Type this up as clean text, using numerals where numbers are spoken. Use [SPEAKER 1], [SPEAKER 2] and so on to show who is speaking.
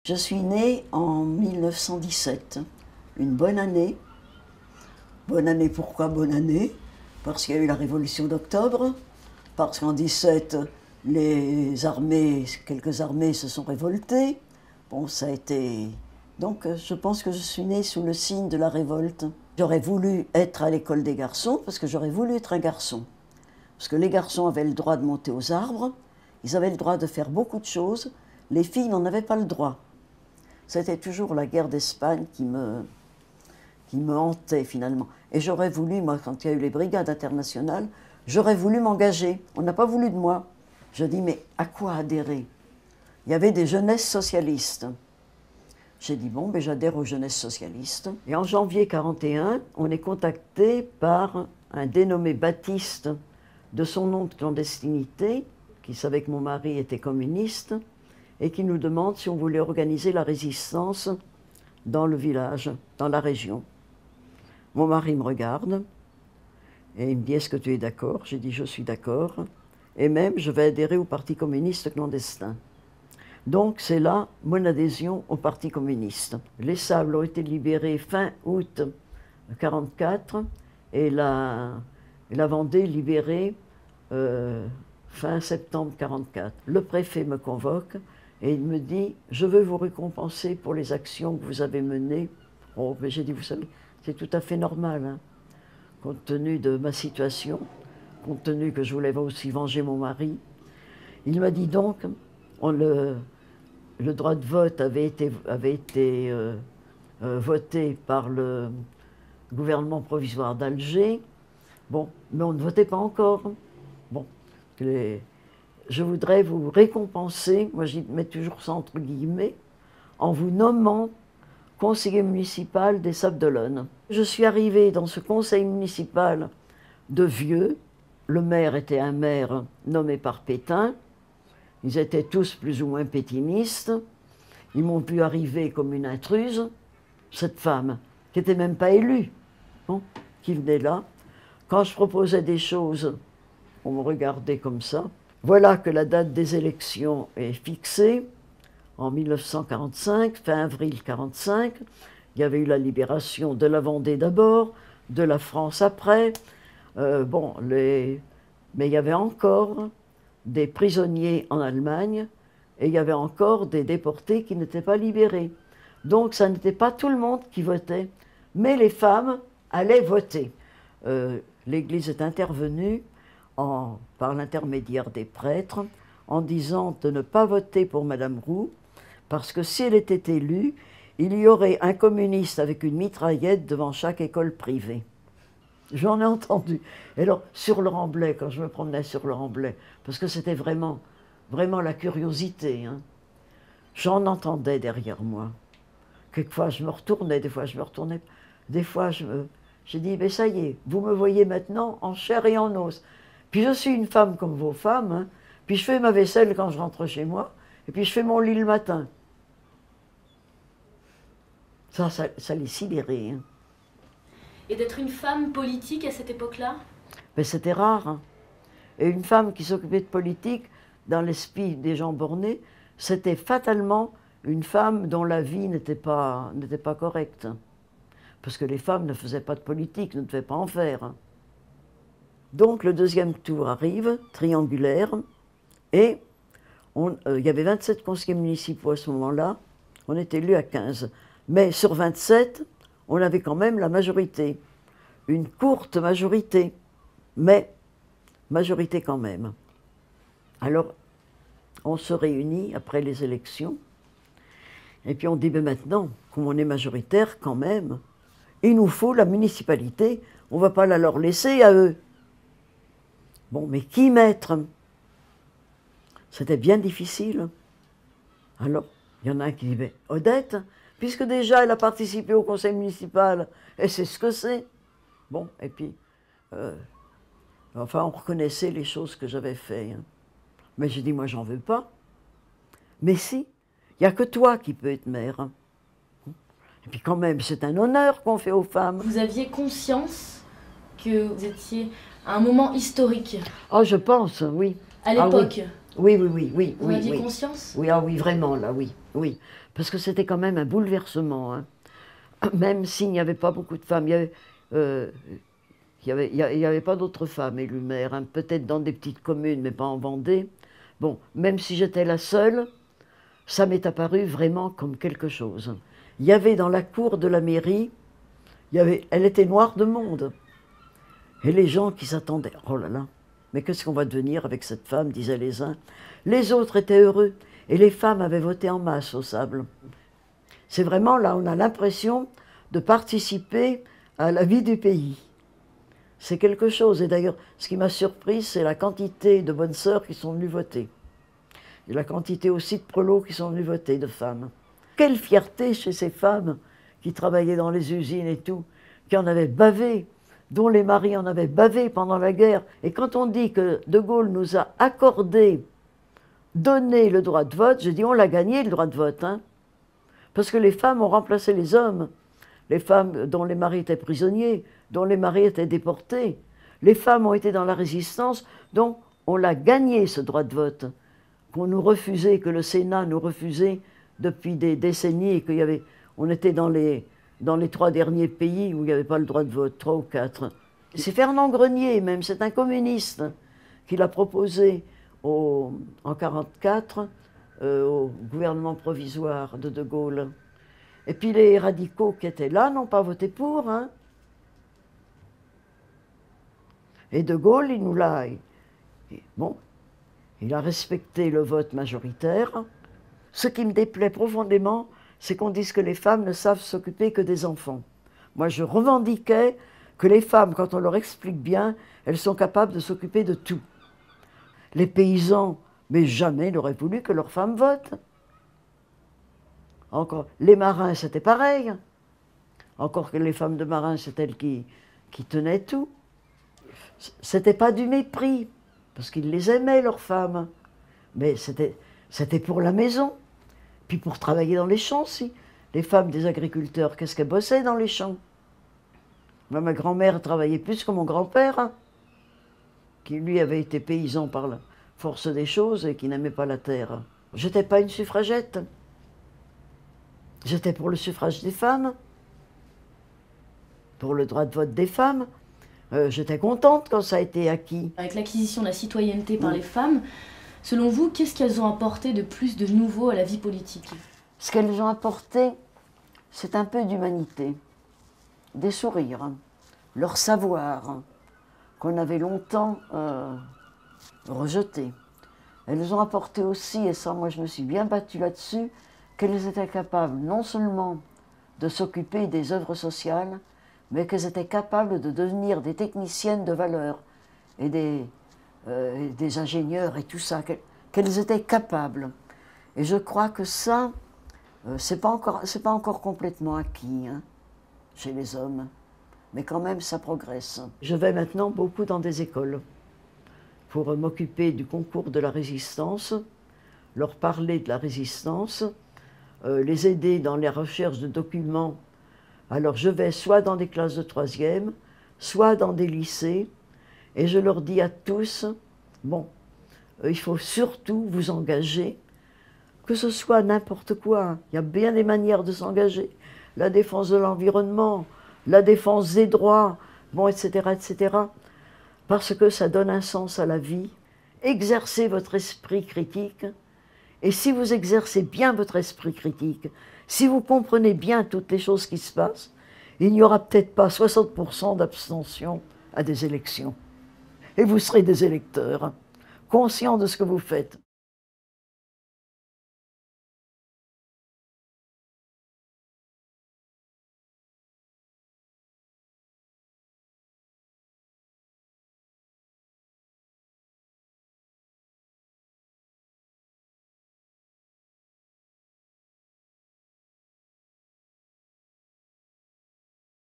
[SPEAKER 1] Je suis née en 1917, une bonne année. Bonne année, pourquoi bonne année? Parce qu'il y a eu la Révolution d'octobre, parce qu'en 17, les armées, quelques armées se sont révoltées. Bon, ça a été... Donc, je pense que je suis née sous le signe de la révolte. J'aurais voulu être à l'école des garçons, parce que j'aurais voulu être un garçon. Parce que les garçons avaient le droit de monter aux arbres, ils avaient le droit de faire beaucoup de choses, les filles n'en avaient pas le droit. C'était toujours la guerre d'Espagne qui me hantait finalement. Et j'aurais voulu, moi, quand il y a eu les brigades internationales, j'aurais voulu m'engager. On n'a pas voulu de moi. Je dis, mais à quoi adhérer? Il y avait des jeunesses socialistes. J'ai dit, bon, ben, j'adhère aux jeunesses socialistes. Et en janvier 1941, on est contacté par un dénommé Baptiste, de son nom de clandestinité, qui savait que mon mari était communiste, et qui nous demande si on voulait organiser la résistance dans le village, dans la région. Mon mari me regarde, et il me dit, est-ce que tu es d'accord? J'ai dit, je suis d'accord, et même je vais adhérer au Parti communiste clandestin. Donc c'est là mon adhésion au Parti communiste. Les Sables ont été libérés fin août 1944, et la Vendée libérée fin septembre 1944. Le préfet me convoque et il me dit « Je veux vous récompenser pour les actions que vous avez menées. » Oh, mais j'ai dit « Vous savez, c'est tout à fait normal, hein, compte tenu de ma situation, compte tenu que je voulais aussi venger mon mari. » Il m'a dit donc, le droit de vote avait été voté par le gouvernement provisoire d'Alger. Bon, mais on ne votait pas encore. Bon, je voudrais vous récompenser, moi j'y mets toujours ça entre guillemets, en vous nommant conseiller municipal des Sables-d'Olonne. Je suis arrivée dans ce conseil municipal de vieux. Le maire était un maire nommé par Pétain. Ils étaient tous plus ou moins pétinistes. Ils m'ont vu arriver comme une intruse. Cette femme, qui n'était même pas élue, bon, qui venait là. Quand je proposais des choses, on me regardait comme ça. Voilà que la date des élections est fixée en 1945, fin avril 1945. Il y avait eu la libération de la Vendée d'abord, de la France après. Mais il y avait encore des prisonniers en Allemagne et il y avait encore des déportés qui n'étaient pas libérés. Donc ça n'était pas tout le monde qui votait, mais les femmes allaient voter. L'Église est intervenue par l'intermédiaire des prêtres en disant de ne pas voter pour Madame Roux parce que si elle était élue, il y aurait un communiste avec une mitraillette devant chaque école privée. J'en ai entendu. Et alors, sur le Remblai, quand je me promenais sur le Remblai, parce que c'était vraiment la curiosité, hein, j'en entendais derrière moi. Quelquefois, je me retournais, des fois, je me retournais. Des fois, j'ai dit, mais ça y est, vous me voyez maintenant en chair et en os. Puis je suis une femme comme vos femmes, hein, puis je fais ma vaisselle quand je rentre chez moi, et puis je fais mon lit le matin. Ça les sidérait. Hein.
[SPEAKER 2] Et d'être une femme politique à cette époque-là?
[SPEAKER 1] Mais c'était rare. Hein. Et une femme qui s'occupait de politique, dans l'esprit des gens bornés, c'était fatalement une femme dont la vie n'était pas correcte. Parce que les femmes ne faisaient pas de politique, ne devaient pas en faire. Hein. Donc le deuxième tour arrive, triangulaire, et il y avait 27 conseillers municipaux à ce moment-là, on était élus à 15. Mais sur 27, on avait quand même la majorité. Une courte majorité, mais majorité quand même. Alors, on se réunit après les élections, et puis on dit, mais maintenant, comme on est majoritaire quand même, il nous faut la municipalité, on ne va pas la leur laisser à eux. Bon, mais qui mettre? C'était bien difficile. Alors, il y en a un qui dit, mais Odette, puisque déjà elle a participé au conseil municipal, elle sait ce que c'est. Bon, et puis, enfin, on reconnaissait les choses que j'avais faites. Hein. Mais j'ai dit, moi, j'en veux pas. Mais si, il n'y a que toi qui peux être maire. Hein. Et puis quand même, c'est un honneur qu'on fait aux femmes.
[SPEAKER 2] Vous aviez conscience que vous étiez à un moment historique?
[SPEAKER 1] Oh, je pense, oui.
[SPEAKER 2] À l'époque?
[SPEAKER 1] Oui, oui, oui, oui.
[SPEAKER 2] Vous
[SPEAKER 1] oui,
[SPEAKER 2] aviez
[SPEAKER 1] oui.
[SPEAKER 2] conscience?
[SPEAKER 1] Oui, ah oui, vraiment, là, oui, oui. Parce que c'était quand même un bouleversement, hein. Même s'il n'y avait pas beaucoup de femmes, il y avait pas d'autres femmes élues maires, hein. Peut-être dans des petites communes, mais pas en Vendée. Bon, même si j'étais la seule, ça m'est apparu vraiment comme quelque chose. Il y avait dans la cour de la mairie, elle était noire de monde. Et les gens qui s'attendaient, oh là là, mais qu'est-ce qu'on va devenir avec cette femme, disaient les uns. Les autres étaient heureux, et les femmes avaient voté en masse au Sable. C'est vraiment là, on a l'impression de participer à la vie du pays. C'est quelque chose, et d'ailleurs, ce qui m'a surpris, c'est la quantité de bonnes sœurs qui sont venues voter. Et la quantité aussi de prelots qui sont venus voter, de femmes. Quelle fierté chez ces femmes qui travaillaient dans les usines et tout, qui en avaient bavé, dont les maris en avaient bavé pendant la guerre. Et quand on dit que De Gaulle nous a accordé, donné le droit de vote, je dis on l'a gagné le droit de vote, hein, parce que les femmes ont remplacé les hommes. Les femmes dont les maris étaient prisonniers, dont les maris étaient déportés. Les femmes ont été dans la résistance, donc on l'a gagné ce droit de vote. Qu'on nous refusait, que le Sénat nous refusait depuis des décennies, et on était dans les 3 derniers pays où il n'y avait pas le droit de vote, 3 ou 4. C'est Fernand Grenier même, c'est un communiste, qui l'a proposé en 1944 au gouvernement provisoire de Gaulle. Et puis les radicaux qui étaient là n'ont pas voté pour, hein. Et De Gaulle, il nous l'a... Bon, il a respecté le vote majoritaire. Ce qui me déplaît profondément, c'est qu'on dise que les femmes ne savent s'occuper que des enfants. Moi, je revendiquais que les femmes, quand on leur explique bien, elles sont capables de s'occuper de tout. Les paysans, mais jamais n'auraient voulu que leurs femmes votent. Encore, les marins, c'était pareil. Encore que les femmes de marins, c'est elles qui tenaient tout. C'était pas du mépris, parce qu'ils les aimaient, leurs femmes. Mais c'était pour la maison. Puis pour travailler dans les champs aussi. Les femmes des agriculteurs, qu'est-ce qu'elles bossaient dans les champs? Moi, ma grand-mère travaillait plus que mon grand-père, hein, qui lui avait été paysan par la force des choses et qui n'aimait pas la terre. J'étais pas une suffragette. J'étais pour le suffrage des femmes, pour le droit de vote des femmes. J'étais contente quand ça a été acquis.
[SPEAKER 2] Avec l'acquisition de la citoyenneté par les femmes, selon vous, qu'est-ce qu'elles ont apporté de plus de nouveau à la vie politique?
[SPEAKER 1] Ce qu'elles ont apporté, c'est un peu d'humanité, des sourires, leur savoir, qu'on avait longtemps rejeté. Elles ont apporté aussi, et ça moi je me suis bien battue là-dessus, qu'elles étaient capables non seulement de s'occuper des œuvres sociales, mais qu'elles étaient capables de devenir des techniciennes de valeur et des ingénieurs et tout ça, qu'elles étaient capables. Et je crois que ça, c'est pas encore complètement acquis, hein, chez les hommes, mais quand même ça progresse. Je vais maintenant beaucoup dans des écoles pour m'occuper du concours de la résistance, leur parler de la résistance, les aider dans les recherches de documents. Alors je vais soit dans des classes de 3e, soit dans des lycées, et je leur dis à tous, bon, il faut surtout vous engager, que ce soit n'importe quoi, hein. Il y a bien des manières de s'engager, la défense de l'environnement, la défense des droits, bon, etc., etc., parce que ça donne un sens à la vie. Exercez votre esprit critique, et si vous exercez bien votre esprit critique, si vous comprenez bien toutes les choses qui se passent, il n'y aura peut-être pas 60% d'abstention à des élections. Et vous serez des électeurs, conscients de ce que vous faites.